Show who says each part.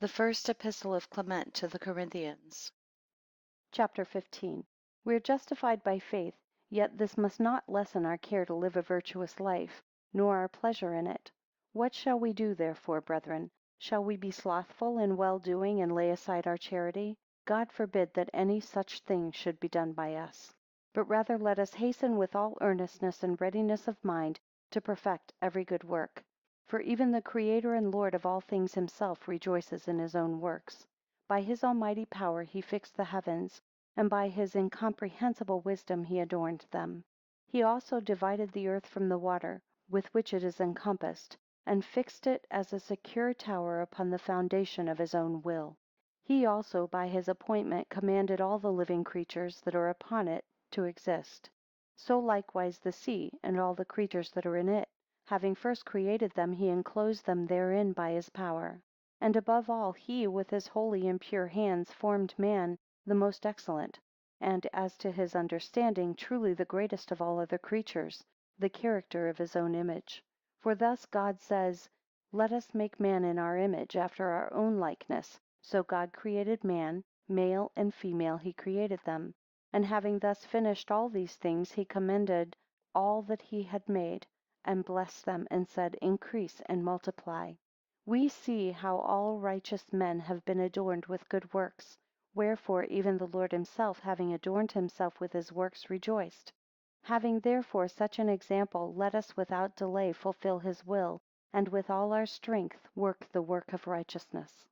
Speaker 1: The first Epistle of Clement to the Corinthians.
Speaker 2: Chapter 15. We are justified by faith, yet this must not lessen our care to live a virtuous life, nor our pleasure in it. What shall we do therefore, brethren? Shall we be slothful in well doing, and lay aside our charity? God forbid that any such thing should be done by us. But rather let us hasten with all earnestness and readiness of mind to perfect every good work. For even the Creator and Lord of all things himself rejoices in his own works. By his almighty power he fixed the heavens, and by his incomprehensible wisdom he adorned them. He also divided the earth from the water, with which it is encompassed, and fixed it as a secure tower upon the foundation of his own will. He also by his appointment commanded all the living creatures that are upon it to exist. So likewise the sea, and all the creatures that are in it. Having first created them, he enclosed them therein by his power. And above all, he with his holy and pure hands formed man the most excellent, and as to his understanding, truly the greatest of all other creatures, the character of his own image. For thus God says, let us make man in our image, after our own likeness. So God created man, male and female he created them. And having thus finished all these things, he commended all that he had made, and blessed them, and said, increase and multiply. We see how all righteous men have been adorned with good works. Wherefore even the Lord himself, having adorned himself with his works, rejoiced. Having therefore such an example, let us without delay fulfill his will, and with all our strength work the work of righteousness.